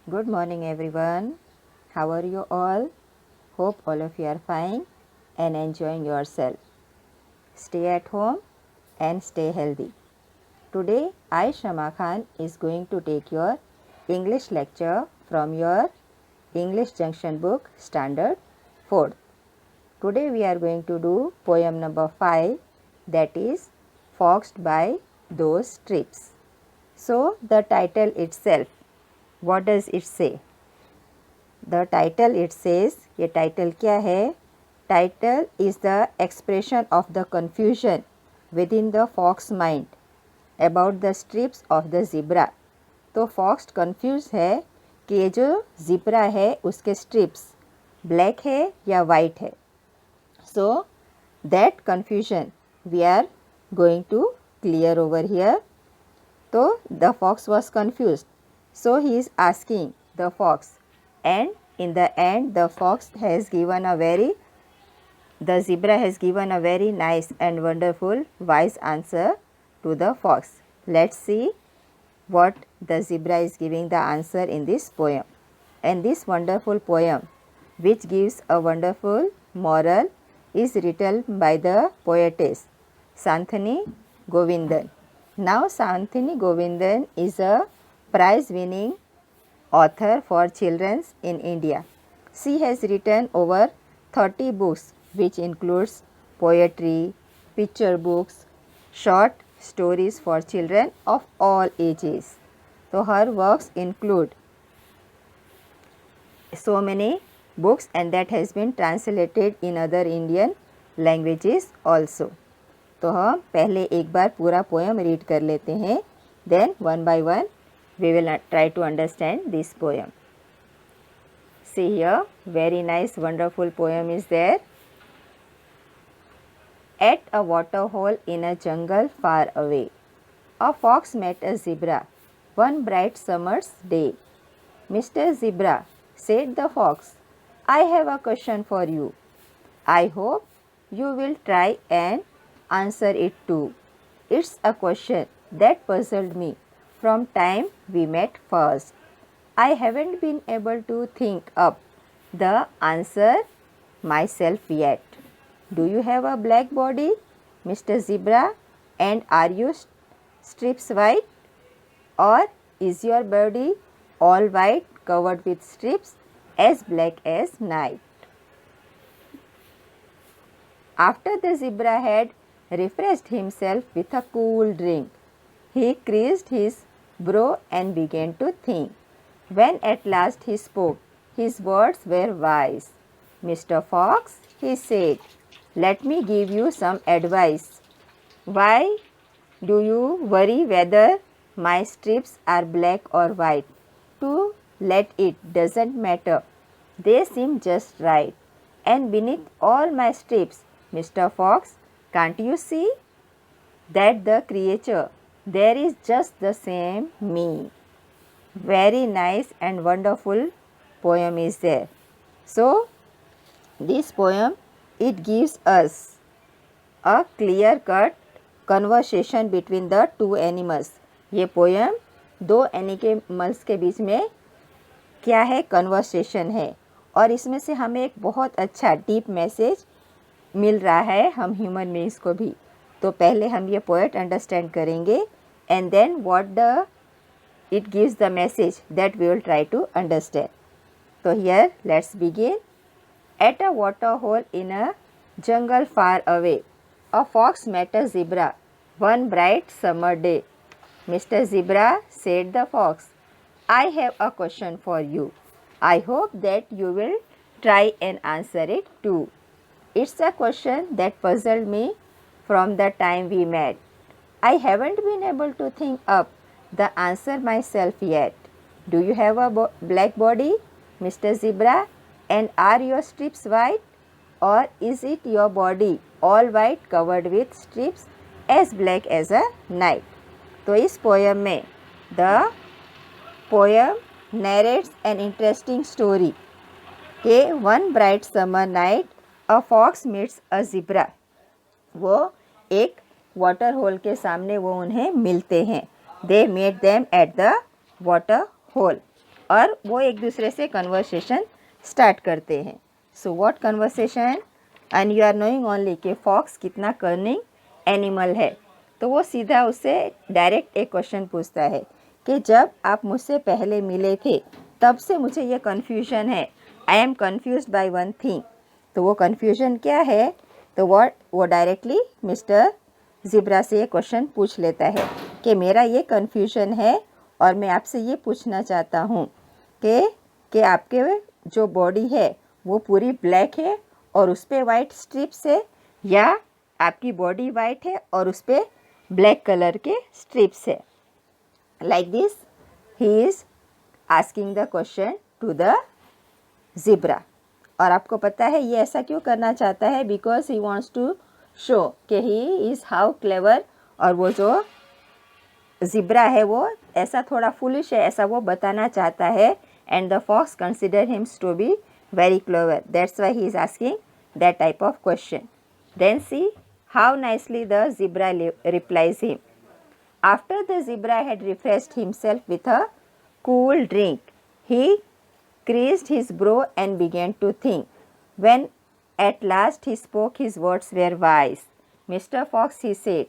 Good morning, everyone. How are you all? Hope all of you are fine and enjoying yourself. Stay at home and stay healthy. Today, I, Shama Khan, is going to take your English lecture from your English Junction book, Standard 4th. Today, we are going to do poem number 5, that is Foxed by Those Strips. So, the title itself, what does it say? The title it says, ये title क्या है? Title is the expression of the confusion within the fox mind about the strips of the zebra. तो fox confused है कि ये जो zebra है उसके strips black है या white है. So that confusion we are going to clear over here. So the fox was confused. So he is asking the fox, and in the end the zebra has given a very nice and wonderful wise answer to the fox. Let's see what the zebra is giving the answer in this poem. And this wonderful poem, which gives a wonderful moral, is written by the poetess Santhini Govindan. Now Santhini Govindan is a prize winning author for children in India. She has written over 30 books, which includes poetry, picture books, short stories for children of all ages. So her works include so many books, and that has been translated in other Indian languages also. तो हम पहले एक बार पूरा poem read कर लेते हैं, then one by one we will try to understand this poem. See here, very nice wonderful poem is there. At a waterhole in a jungle far away, a fox met a zebra one bright summer's day. Mr. Zebra, said the fox, I have a question for you. I hope you will try and answer it too. It's a question that puzzled me from time we met first. I haven't been able to think up the answer myself yet. Do you have a black body, Mr. Zebra, and are your strips white? Or is your body all white covered with strips as black as night? After the zebra had refreshed himself with a cool drink, he creased his brow and began to think. When at last he spoke, his words were wise. Mr. Fox, he said, let me give you some advice. Why do you worry whether my strips are black or white? To let it doesn't matter. They seem just right. And beneath all my strips, Mr. Fox, can't you see that the creature there is just the same me? Very nice and wonderful poem is there. So this poem, it gives us a clear cut conversation between the two animals. ये poem दो animals के बीच में क्या है, conversation है, और इसमें से हमें एक बहुत अच्छा डीप मैसेज मिल रहा है हम ह्यूमन बीइंग्स को भी. तो पहले हम ये पोएट अंडरस्टैंड करेंगे and then what the it gives the message that we will try to understand. So here let's begin. At a water hole in a jungle far away, a fox met a zebra one bright summer day. Mr. Zebra, said the fox, I have a question for you. I hope that you will try and answer it too. It's a question that puzzled me from the time we met. I haven't been able to think up the answer myself yet. Do you have a black body, Mr. Zebra, and are your strips white? Or is it your body all white covered with strips as black as a night? तो इस poem में the poem narrates an interesting story कि one bright summer night a fox meets a zebra. वो एक water hole के सामने वो उन्हें मिलते हैं. They meet them at the water hole. और वो एक दूसरे से कन्वर्सेशन स्टार्ट करते हैं। So what conversation? And you are knowing only कि फॉक्स कितना कनिंग एनिमल है। तो वो सीधा उससे डायरेक्ट एक क्वेश्चन पूछता है कि जब आप मुझसे पहले मिले थे तब से मुझे ये कन्फ्यूजन है, I am confused by one thing. तो वो कन्फ्यूजन क्या है? तो वो डायरेक्टली मिस्टर ज़ेब्रा से ये क्वेश्चन पूछ लेता है कि मेरा ये कन्फ्यूजन है और मैं आपसे ये पूछना चाहता हूँ कि आपके जो बॉडी है वो पूरी ब्लैक है और उस पर वाइट स्ट्रिप्स है, या आपकी बॉडी वाइट है और उस पर ब्लैक कलर के स्ट्रिप्स है। Like this he is asking the question to the zebra. और आपको पता है ये ऐसा क्यों करना चाहता है? Because he wants to show कि ही इज़ हाउ क्लेवर। और वो जो ज़ेब्रा है वो ऐसा थोड़ा फुलिश है, ऐसा वो बताना चाहता है। And the fox consider himself to be very clever. That's why he is asking that type of question. Then see how nicely the zebra replies him. After the zebra had refreshed himself with a cool drink, he creased his brow and began to think. When at last he spoke, his words were wise. Mr. Fox, he said,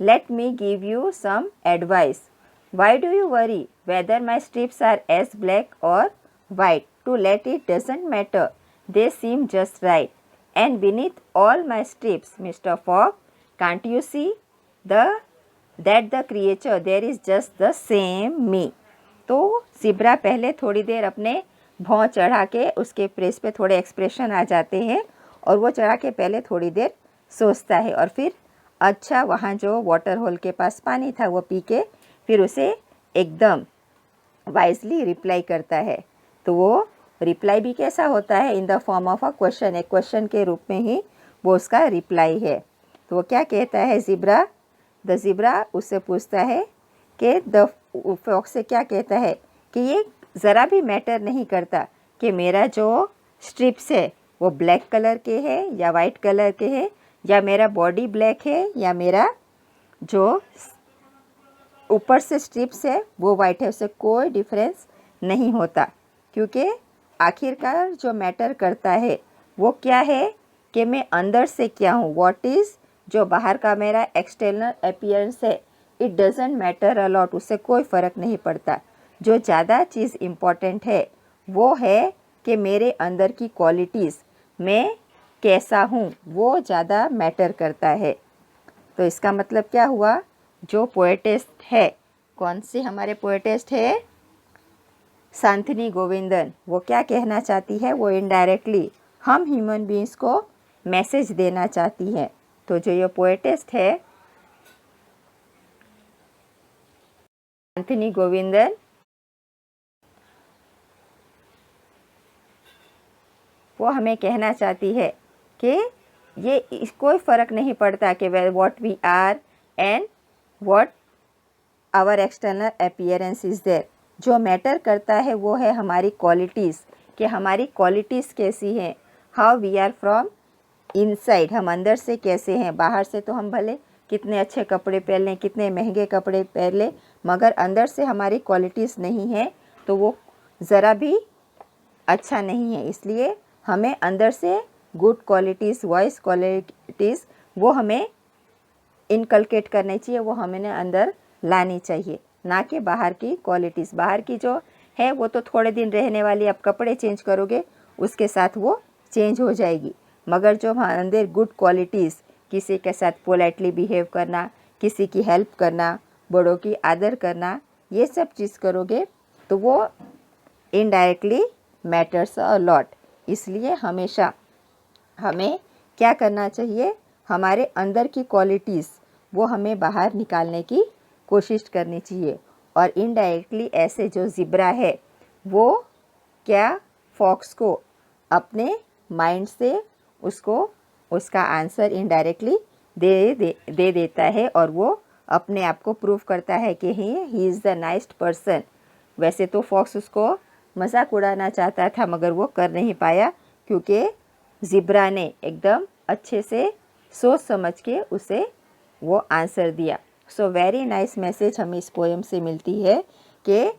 let me give you some advice. Why do you worry whether my strips are as black or white? To let it doesn't matter. They seem just right. And beneath all my strips, Mr. Fogg, can't you see that the creature there is just the same me? तो zebra पहले थोड़ी देर अपने भौं चढ़ा के उसके press पे थोड़े expression आ जाते हैं और वो चढ़ा के पहले थोड़ी देर सोचता है और फिर अच्छा वहाँ जो वाटर होल के पास पानी था वो पी के फिर उसे एकदम वाइजली रिप्लाई करता है। तो वो रिप्लाई भी कैसा होता है? In the form of a question. एक क्वेश्चन के रूप में ही वो उसका रिप्लाई है। तो वो क्या कहता है ज़ेब्रा? द ज़ेब्रा उससे पूछता है कि द फॉक्स से क्या कहता है कि ये ज़रा भी मैटर नहीं करता कि मेरा जो स्ट्रिप्स है वो ब्लैक कलर के है या वाइट कलर के है, या मेरा बॉडी ब्लैक है या मेरा जो ऊपर से स्ट्रिप्स है वो वाइट है, उससे कोई डिफरेंस नहीं होता। क्योंकि आखिरकार जो मैटर करता है वो क्या है कि मैं अंदर से क्या हूँ। व्हाट इज़, जो बाहर का मेरा एक्सटर्नल अपीयरेंस है, इट डजेंट मैटर अलॉट, उससे कोई फ़र्क नहीं पड़ता। जो ज़्यादा चीज़ इम्पॉर्टेंट है वो है कि मेरे अंदर की क्वालिटीज़, मैं कैसा हूँ, वो ज़्यादा मैटर करता है। तो इसका मतलब क्या हुआ? जो पोएटेस्ट है, कौन सी हमारे पोएटेस्ट है? शांतिनी गोविंदन। वो क्या कहना चाहती है? वो इनडायरेक्टली हम ह्यूमन बीइंग्स को मैसेज देना चाहती है। तो जो ये पोएटेस्ट है शांतिनी गोविंदन, वो हमें कहना चाहती है कि ये कोई फ़र्क नहीं पड़ता कि what we are and what our external appearance is there. जो मैटर करता है वो है हमारी क्वालिटीज़, कि हमारी क्वालिटीज़ कैसी हैं, how we are from inside, हम अंदर से कैसे हैं। बाहर से तो हम भले कितने अच्छे कपड़े पहन लें, कितने महंगे कपड़े पहन लें, मगर अंदर से हमारी क्वालिटीज़ नहीं है तो वो ज़रा भी अच्छा नहीं है। इसलिए हमें अंदर से गुड क्वालिटीज़, वॉइस क्वालिटीज़, वो हमें इनकलकेट करनी चाहिए, वो हमें अंदर लानी चाहिए, ना कि बाहर की क्वालिटीज़। बाहर की जो है वो तो थोड़े दिन रहने वाली, आप कपड़े चेंज करोगे उसके साथ वो चेंज हो जाएगी। मगर जो अंदर गुड क्वालिटीज़, किसी के साथ पोलाइटली बिहेव करना, किसी की हेल्प करना, बड़ों की आदर करना, ये सब चीज़ करोगे तो वो इनडायरेक्टली मैटर्स अ लॉट। इसलिए हमेशा हमें क्या करना चाहिए? हमारे अंदर की क्वालिटीज़ वो हमें बाहर निकालने की कोशिश करनी चाहिए। और इनडायरेक्टली ऐसे जो ज़ेब्रा है वो क्या फॉक्स को अपने माइंड से उसको उसका आंसर इनडायरेक्टली दे देता है और वो अपने आप को प्रूव करता है कि he is the nice person. वैसे तो फॉक्स उसको मजाक उड़ाना चाहता था मगर वो कर नहीं पाया, क्योंकि ज़ेब्रा ने एकदम अच्छे से सोच समझ के उसे वो आंसर दिया। सो वेरी नाइस मैसेज हमें इस पोएम से मिलती है कि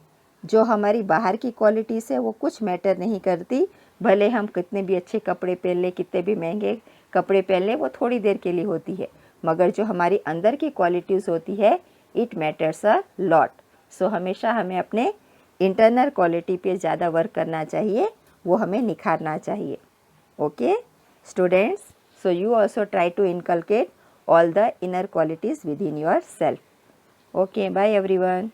जो हमारी बाहर की क्वालिटीज़ है वो कुछ मैटर नहीं करती, भले हम कितने भी अच्छे कपड़े पहन लें, कितने भी महंगे कपड़े पहन लें, वो थोड़ी देर के लिए होती है, मगर जो हमारी अंदर की क्वालिटीज़ होती है इट मैटर्स अ लॉट। सो हमेशा हमें अपने इंटरनल क्वालिटी पे ज़्यादा वर्क करना चाहिए, वो हमें निखारना चाहिए। Okay students, so you also try to inculcate all the inner qualities within yourself. Okay, bye everyone.